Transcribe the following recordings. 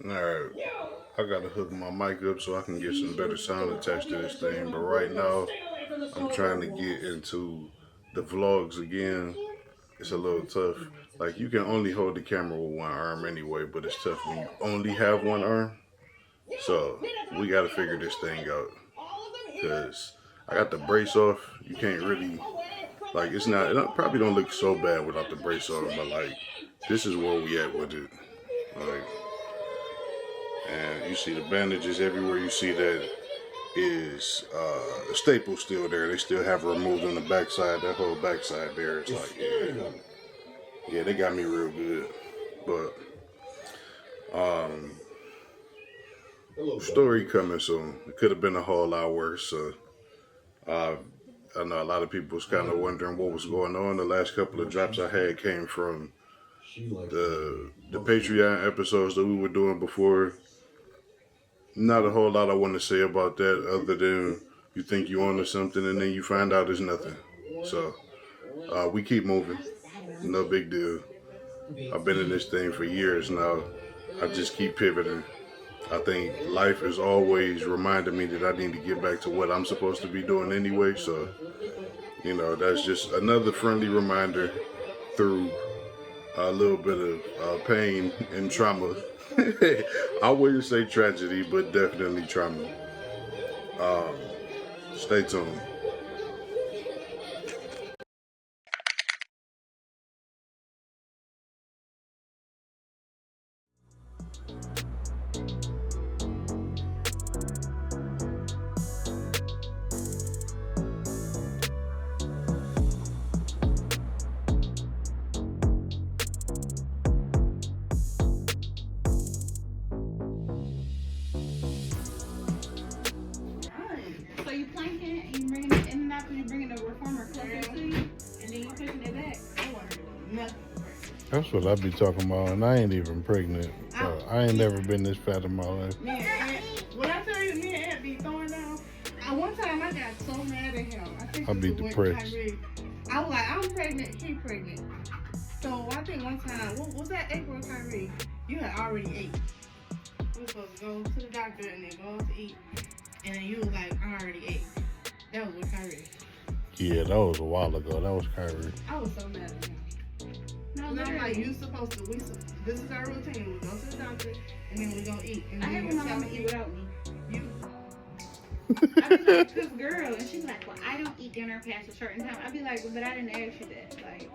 Alright, I gotta hook my mic up so I can get some better sound attached to this thing, but right now I'm trying to get into the vlogs again. It's a little tough. Like, you can only hold the camera with one arm anyway, but it's tough when you only have one arm. So we gotta figure this thing out, because I got the brace off. You can't really, like, it probably don't look so bad without the brace on, but like, this is where we at with it. Like, and you see the bandages everywhere. You see that is the staple still there. They still have it removed on the backside. That whole backside there. It's like, yeah, they got me real good. But story coming soon. It could have been a whole lot worse. So I know a lot of people was kind of wondering what was going on. The last couple of drops I had came from the Patreon episodes that we were doing before. Not a whole lot I want to say about that, other than you think you on to something and then you find out it's nothing. So we keep moving. No big deal. I've been in this thing for years now. I just keep pivoting. I think life is always reminding me that I need to get back to what I'm supposed to be doing anyway. So, you know, that's just another friendly reminder through a little bit of pain and trauma. I wouldn't say tragedy, but definitely trauma. Stay tuned. So you planking and you bringing it in and out because you bringing the reformer closer to you, and then you pushing it back. I want nothing. That's what I be talking about, and I ain't even pregnant. So I ain't never been this fat in my life. Me and Aunt, when I tell you, me and Aunt be throwing down. One time I got so mad at him. I think I be depressed. I was like, I'm pregnant, he pregnant. So I think one time, what was that, April or Kyrie? You had already ate. We were supposed to go to the doctor and then go out to eat. And then you was like, I already ate. That was with Kyrie. Yeah, that was a while ago. That was Kyrie. I was so mad at him. No, I'm like, you supposed to, this is our routine. We go to the doctor and then we gonna eat. And then I have my mama eat without me. You. I be like, this girl, and she's like, well, I don't eat dinner past a certain time. I be like, well, but I didn't ask you that. Like,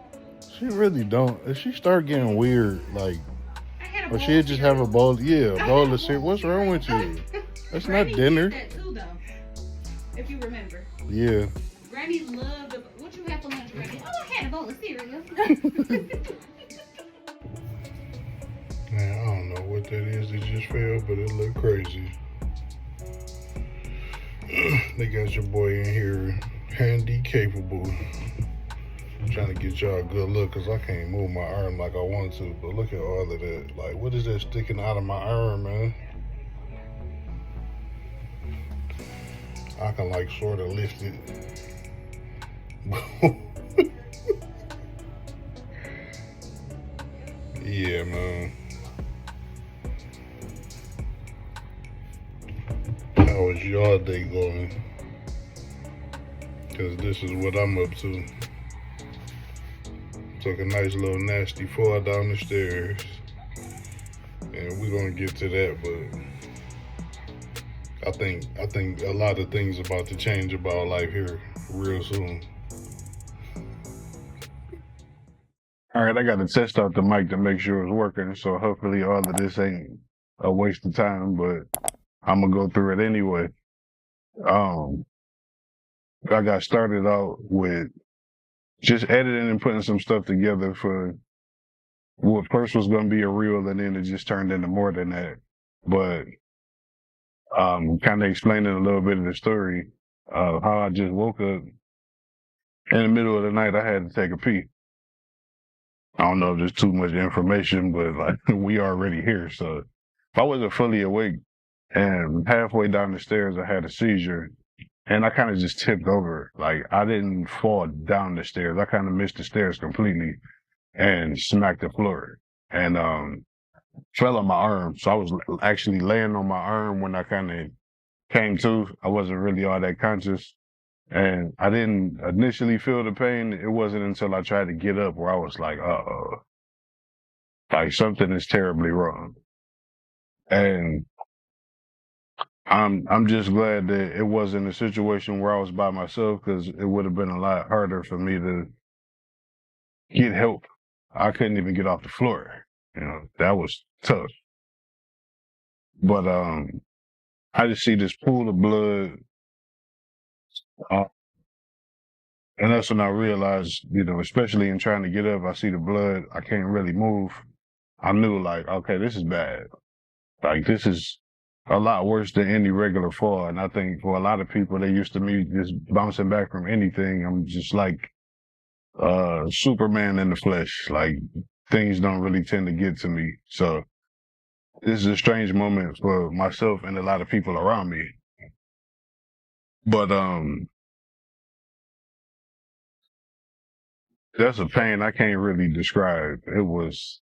she really don't. If she start getting weird, like, or she'd just have a bowl, a bowl of cereal. What's wrong with you? That's not dinner. That too, though, if you remember. Yeah. Granny loved what you had for lunch, Granny? Oh, I had a bowl of cereal. Man, I don't know what that is. It just fell, but it looked crazy. They got your boy in here, handy capable. Trying to get y'all a good look, because I can't move my arm like I want to. But look at all of that. Like, what is that sticking out of my arm, man? I can, like, sort of lift it. Yeah, man. How was your day going? Because this is what I'm up to. Took a nice little nasty fall down the stairs. And we're going to get to that, but I think a lot of things about to change about life here real soon. All right, I got to test out the mic to make sure it's working, so hopefully all of this ain't a waste of time, but I'm gonna go through it anyway. I got started out with just editing and putting some stuff together for what first was gonna be a reel, and then it just turned into more than that. But kind of explaining a little bit of the story of how I just woke up in the middle of the night. I had to take a pee. I don't know if there's too much information, but like we already here. So if I wasn't fully awake, and halfway down the stairs, I had a seizure, and I kind of just tipped over. Like, I didn't fall down the stairs. I kind of missed the stairs completely and smacked the floor. And fell on my arm. So I was actually laying on my arm when I kind of came to. I wasn't really all that conscious. And I didn't initially feel the pain. It wasn't until I tried to get up where I was like, uh-oh, like something is terribly wrong. And I'm just glad that it wasn't a situation where I was by myself, because it would have been a lot harder for me to get help. I couldn't even get off the floor. That was tough. But I just see this pool of blood, uh, and that's when I realized, especially in trying to get up, I see the blood. I can't really move. I knew, like, okay, this is bad. Like, this is a lot worse than any regular fall. And I think for a lot of people, they used to me just bouncing back from anything. I'm just like Superman in the flesh. Like, things don't really tend to get to me. So this is a strange moment for myself and a lot of people around me. But that's a pain I can't really describe. It was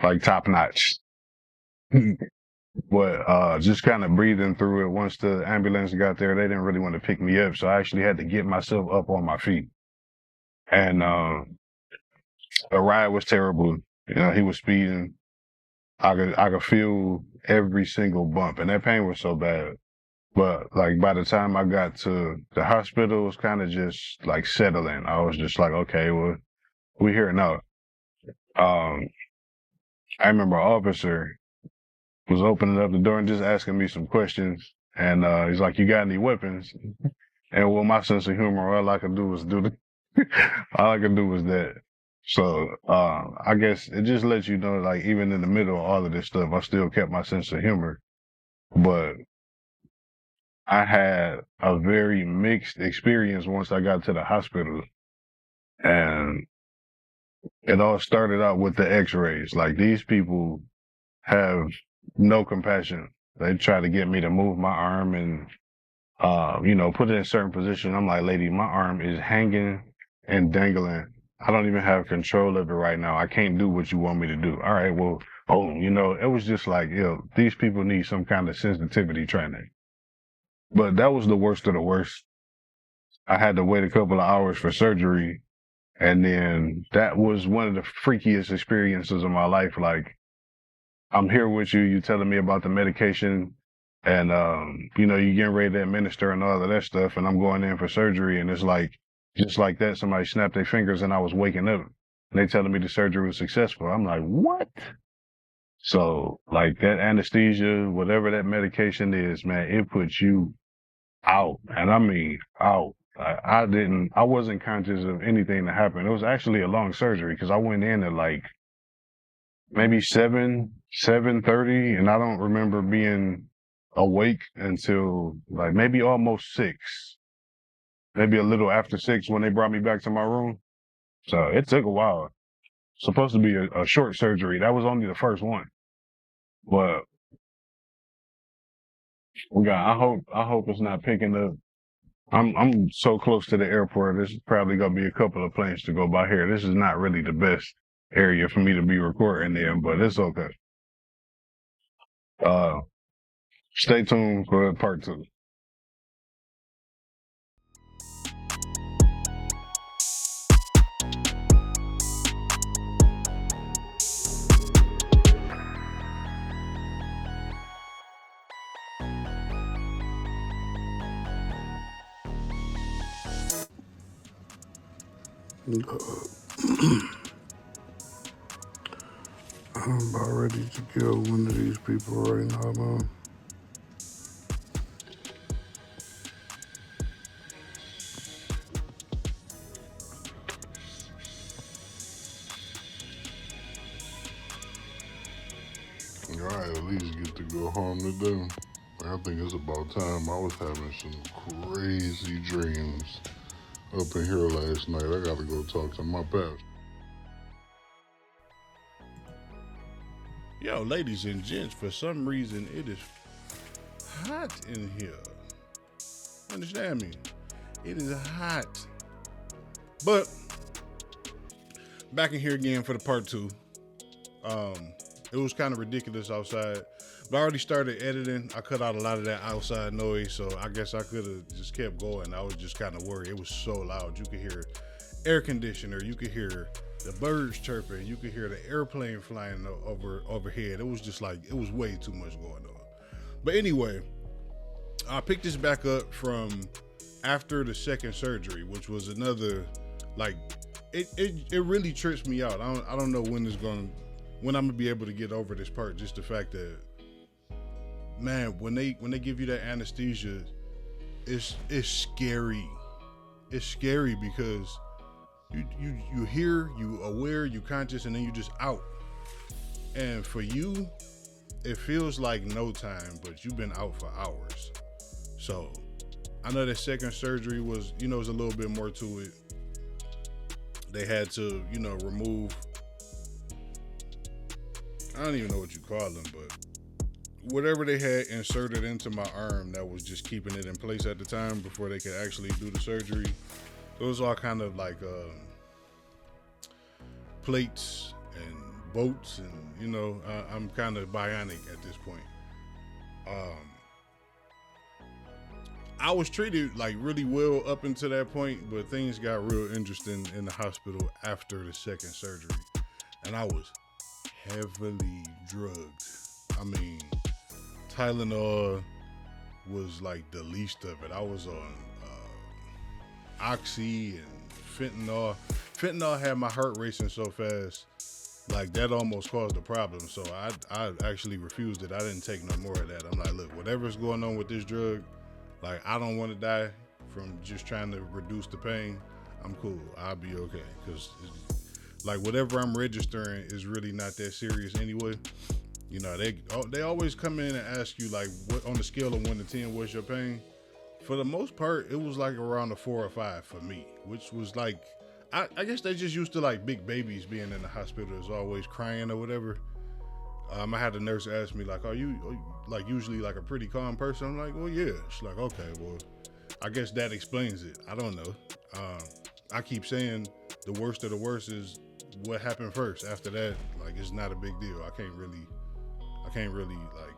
like top notch. But just kind of breathing through it. Once the ambulance got there, they didn't really want to pick me up, so I actually had to get myself up on my feet. And the ride was terrible. He was speeding. I could feel every single bump, and that pain was so bad. But like by the time I got to the hospital, it was kind of just like settling. I was just like, okay, well, we're here now. Um, I remember an officer was opening up the door and just asking me some questions, and he's like, "You got any weapons?" And with my sense of humor, all I could do was all I could do was that. So I guess it just lets you know, like, even in the middle of all of this stuff, I still kept my sense of humor. But I had a very mixed experience once I got to the hospital. And it all started out with the x-rays. Like, these people have no compassion. They try to get me to move my arm and put it in a certain position. I'm like, lady, my arm is hanging and dangling. I don't even have control of it right now. I can't do what you want me to do. All right, well, it was just like, these people need some kind of sensitivity training. But that was the worst of the worst. I had to wait a couple of hours for surgery. And then that was one of the freakiest experiences of my life. Like, I'm here with you. You telling me about the medication, and you getting ready to administer and all of that stuff. And I'm going in for surgery, and it's like, just like that, somebody snapped their fingers, and I was waking up. And they telling me the surgery was successful. I'm like, what? So, like, that anesthesia, whatever that medication is, man, it puts you out, and I mean out. I wasn't conscious of anything that happened. It was actually a long surgery because I went in at like maybe 7:30, and I don't remember being awake until like maybe almost 6, maybe a little after 6 when they brought me back to my room. So it took a while. Supposed to be a short surgery. That was only the first one, but I hope it's not picking up. I'm so close to the airport. This is probably gonna be a couple of planes to go by here. This is not really the best area for me to be recording in, but it's okay. Uh, Stay tuned for part 2. I'm about ready to kill one of these people right now, man. Alright, at least get to go home today. I think it's about time. I was having some crazy dreams up in here last night. I gotta go talk to my pastor. Yo, ladies and gents, for some reason it is hot in here. Understand me? It is hot. But back in here again for the part 2. It was kind of ridiculous outside. But I already started editing. I cut out a lot of that outside noise, so I guess I could have just kept going. I was just kind of worried. It was so loud. You could hear air conditioner. You could hear the birds chirping. You could hear the airplane flying overhead. It was just like, it was way too much going on. But anyway, I picked this back up from after the second surgery, which was another, like, it really trips me out. I don't know when I'm gonna be able to get over this part. Just the fact that, man, when they give you that anesthesia, it's scary. It's scary because you hear, you aware, you conscious, and then you just out. And for you, it feels like no time, but you've been out for hours. So I know that second surgery was, was a little bit more to it. They had to, remove, I don't even know what you call them, but whatever they had inserted into my arm that was just keeping it in place at the time before they could actually do the surgery. Those are kind of like plates and bolts, and I'm kind of bionic at this point. I was treated like really well up until that point, but things got real interesting in the hospital after the second surgery, and I was heavily drugged. I mean, Tylenol was like the least of it. I was on Oxy and fentanyl. Fentanyl had my heart racing so fast, like that almost caused a problem. So I actually refused it. I didn't take no more of that. I'm like, look, whatever's going on with this drug, like, I don't want to die from just trying to reduce the pain. I'm cool. I'll be okay. Because, like, whatever I'm registering is really not that serious anyway. They always come in and ask you, like, what on the scale of 1 to 10, what's your pain? For the most part, it was like around a 4 or 5 for me, which was like, I guess they just used to like big babies being in the hospital is always crying or whatever. I had a nurse ask me, like, are you like usually like a pretty calm person? I'm like, well, yeah. She's like, okay, well, I guess that explains it. I don't know. I keep saying the worst of the worst is what happened first. After that, like, it's not a big deal. I can't really like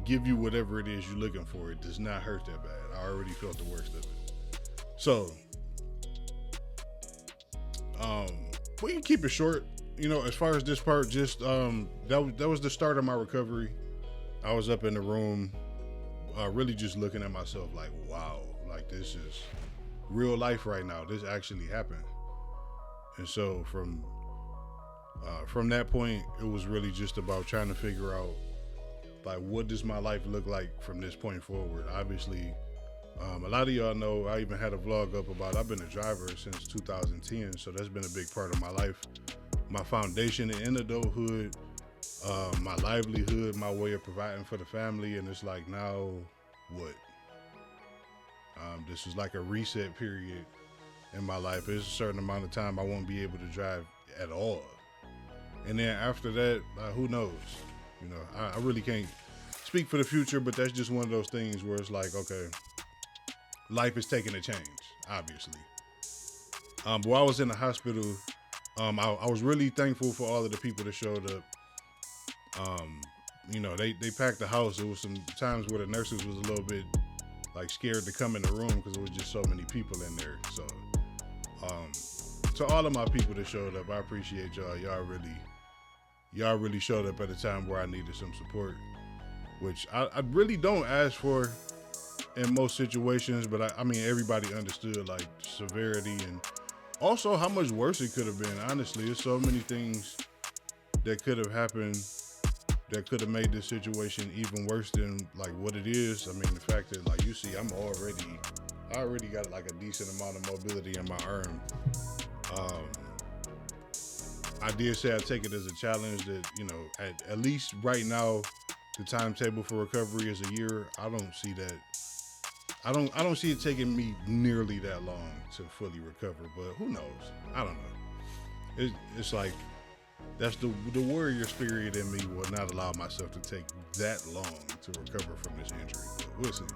give you whatever it is you're looking for. It does not hurt that bad. I already felt the worst of it. So, we can keep it short. As far as this part, just that was the start of my recovery. I was up in the room, really just looking at myself like, wow, like this is real life right now. This actually happened. And so from that point, it was really just about trying to figure out, like, what does my life look like from this point forward? Obviously, a lot of y'all know I even had a vlog up about I've been a driver since 2010, so that's been a big part of my life. My foundation in adulthood, my livelihood, my way of providing for the family, and it's like, now what? This is like a reset period in my life. There's a certain amount of time I won't be able to drive at all. And then after that, who knows? I really can't speak for the future, but that's just one of those things where it's like, okay, life is taking a change, obviously. But while I was in the hospital, I was really thankful for all of the people that showed up. They packed the house. There was some times where the nurses was a little bit like scared to come in the room because there was just so many people in there. So, to all of my people that showed up, I appreciate y'all. Y'all really showed up at a time where I needed some support, which I really don't ask for in most situations. But I mean, everybody understood like severity and also how much worse it could have been. Honestly, there's so many things that could have happened that could have made this situation even worse than like what it is. I mean, the fact that, like, you see, I already got like a decent amount of mobility in my arm. I did say I take it as a challenge that, at least right now, the timetable for recovery is a year. I don't see that. I don't see it taking me nearly that long to fully recover, but who knows? I don't know. It's like, that's the warrior spirit in me will not allow myself to take that long to recover from this injury, but we'll see.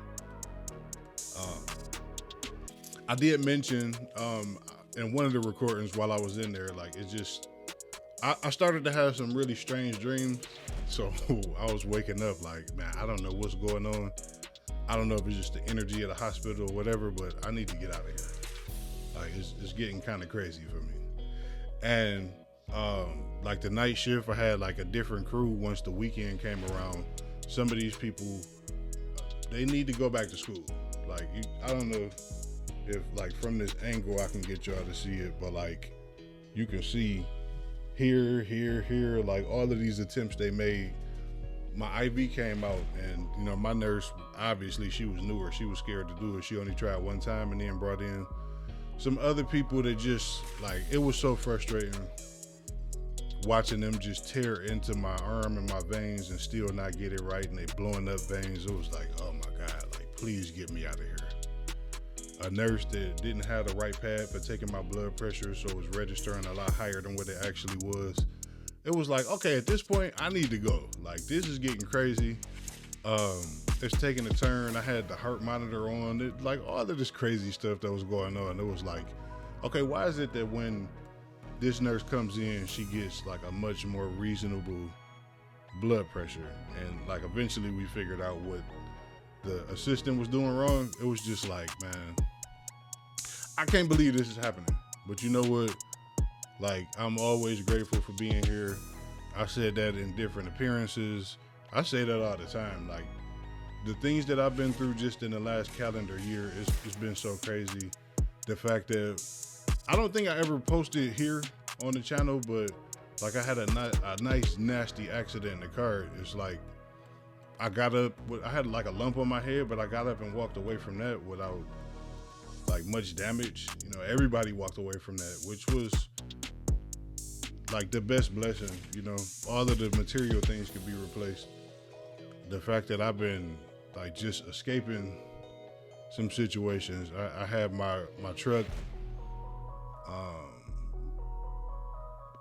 I did mention in one of the recordings while I was in there, like, it's just, I started to have some really strange dreams. So I was waking up like, man, I don't know what's going on. I don't know if it's just the energy of the hospital or whatever, but I need to get out of here. Like it's getting kind of crazy for me. And like the night shift, I had like a different crew once the weekend came around. Some of these people, they need to go back to school. Like I don't know if like from this angle I can get y'all to see it, but like you can see here, like all of these attempts they made. My IV came out, and you know my nurse, obviously she was newer. She was scared to do it. She only tried one time, and then brought in some other people that just like, it was so frustrating watching them just tear into my arm and my veins and still not get it right, and they blowing up veins. It was like, oh my God, like please get me out of here. A nurse that didn't have the right pad for taking my blood pressure, so it was registering a lot higher than what it actually was. It was like, okay, at this point, I need to go. Like, this is getting crazy. It's taking a turn. I had the heart monitor on. Like, all of this crazy stuff that was going on. It was like, okay, why is it that when this nurse comes in, she gets like a much more reasonable blood pressure? And like, eventually we figured out what the assistant was doing wrong. It was just like, man, I can't believe this is happening. But you know what? Like, I'm always grateful for being here. I said that in different appearances. I say that all the time. Like, the things that I've been through just in the last calendar year, it's been so crazy. The fact that I don't think I ever posted here on the channel, but like I had a nice nasty accident in the car. It's like I got up, I had like a lump on my head, but I got up and walked away from that without like much damage. You know, everybody walked away from that, which was like the best blessing. You know, all of the material things could be replaced. The fact that I've been like just escaping some situations. I had my truck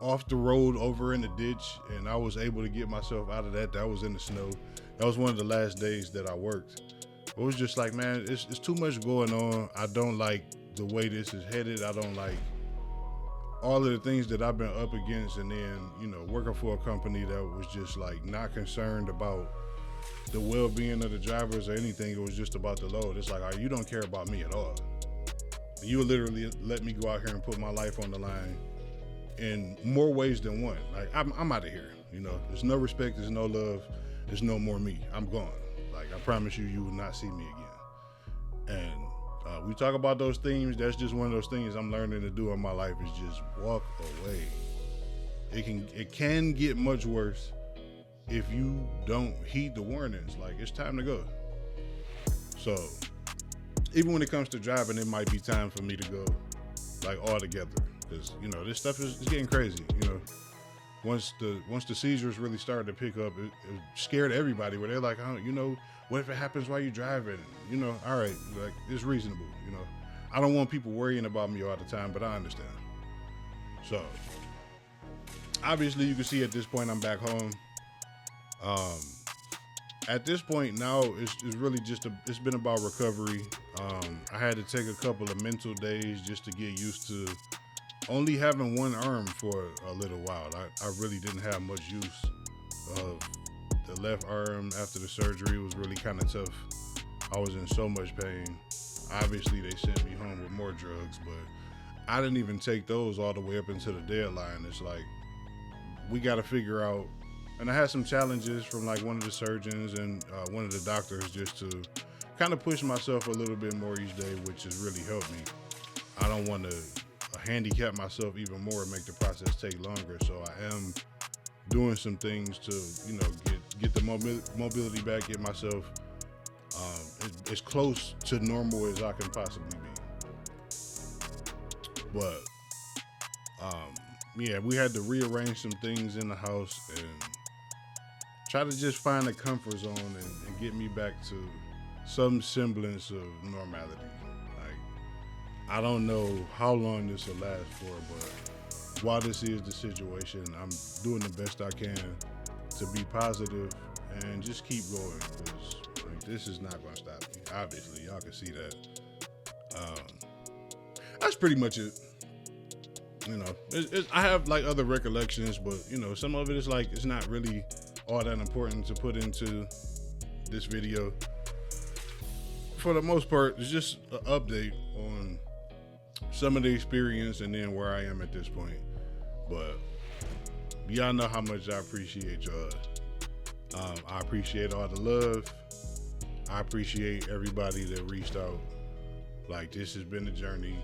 off the road over in the ditch, and I was able to get myself out of that. That was in the snow. That was one of the last days that I worked. It was just like, man, it's too much going on. I don't like the way this is headed. I don't like all of the things that I've been up against, and then, you know, working for a company that was just like not concerned about the well-being of the drivers or anything. It was just about the load. It's like, all right, you don't care about me at all. You literally let me go out here and put my life on the line in more ways than one. Like, I'm out of here. You know, there's no respect, there's no love, there's no more me. I'm gone. Like, I promise you, you will not see me again. And we talk about those themes. That's just one of those things I'm learning to do in my life, is just walk away. It can get much worse if you don't heed the warnings. Like, it's time to go. So even when it comes to driving, it might be time for me to go, like, all together, because, you know, this stuff is getting crazy. You know, once the seizures really started to pick up, it scared everybody, where they're like, oh, you know, what if it happens while you're driving? You know, all right, like, it's reasonable. You know, I don't want people worrying about me all the time, but I understand. So obviously you can see at this point I'm back home. At this point now, it's really just it's been about recovery. I had to take a couple of mental days just to get used to only having one arm for a little while. I really didn't have much use of the left arm after the surgery. It was really kind of tough. I was in so much pain. Obviously they sent me home with more drugs, but I didn't even take those all the way up into the deadline. It's like, we got to figure out. And I had some challenges from like one of the surgeons and one of the doctors, just to kind of push myself a little bit more each day, which has really helped me. I don't want to handicap myself even more and make the process take longer. So I am doing some things to, you know, get the mobility back, get myself as close to normal as I can possibly be. But yeah, we had to rearrange some things in the house and try to just find a comfort zone and get me back to some semblance of normality. Like, I don't know how long this will last for, but while this is the situation, I'm doing the best I can to be positive and just keep going, because like, this is not going to stop me. Obviously, y'all can see that. That's pretty much it. you know, I have like other recollections, but you know, some of it is like it's not really all that important to put into this video. For the most part, it's just an update on some of the experience and then where I am at this point. But y'all know how much I appreciate y'all. I appreciate all the love. I appreciate everybody that reached out. Like, this has been a journey,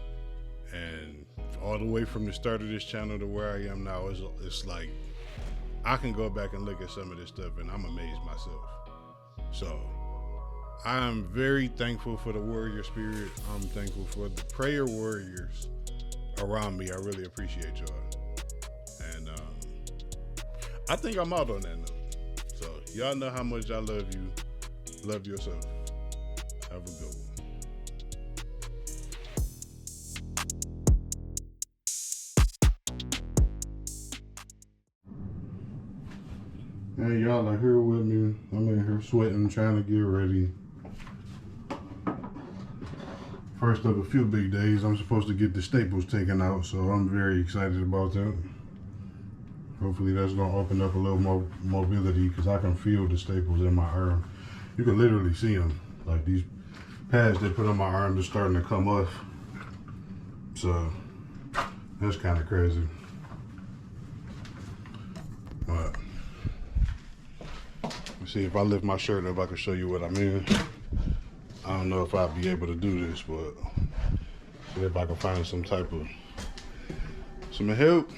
and all the way from the start of this channel to where I am now, it's like I can go back and look at some of this stuff and I'm amazed myself. So I am very thankful for the warrior spirit. I'm thankful for the prayer warriors around me. I really appreciate y'all. And I think I'm out on that note. So y'all know how much I love you. Love yourself. Have a good one. Hey, y'all are here with me. I'm in here sweating, trying to get ready. First of a few big days, I'm supposed to get the staples taken out, so I'm very excited about that. Hopefully that's gonna open up a little more mobility, because I can feel the staples in my arm. You can literally see them. Like, these pads they put on my arm, they're starting to come off. So that's kind of crazy. But let's see if I lift my shirt up, I can show you what I mean. I don't know if I'll be able to do this, but see if I can find some type of help.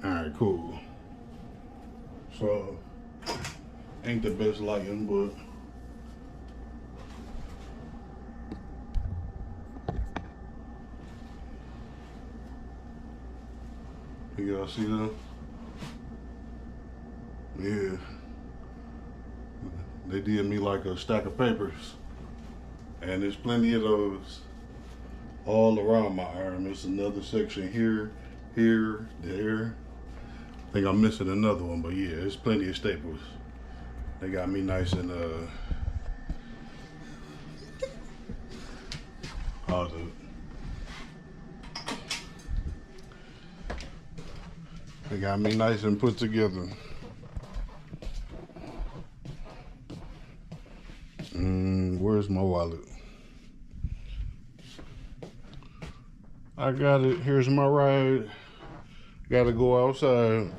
Alright, cool. So, ain't the best lighting, but y'all see that? Yeah. They did me like a stack of papers. And there's plenty of those all around my arm. There's another section here, here, there. I think I'm missing another one, but yeah, there's plenty of staples. They got me nice and they got me nice and put together. Where's my wallet? I got it. Here's my ride. Gotta go outside.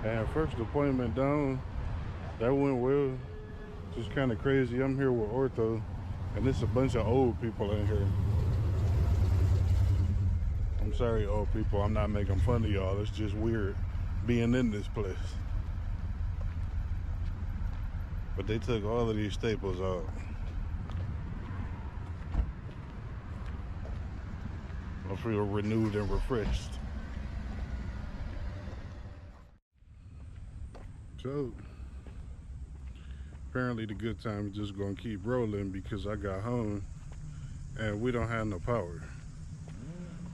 And first appointment down, that went well. Just kind of crazy. I'm here with ortho, and it's a bunch of old people in here. I'm sorry, old people. I'm not making fun of y'all. It's just weird being in this place. But they took all of these staples out. I feel renewed and refreshed. So, apparently the good time is just gonna keep rolling because I got home and we don't have no power.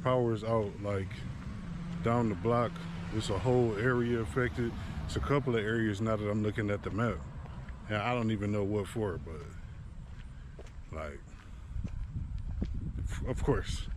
Power's out like down the block. It's a whole area affected. It's a couple of areas now that I'm looking at the map. And I don't even know what for, but like, of course,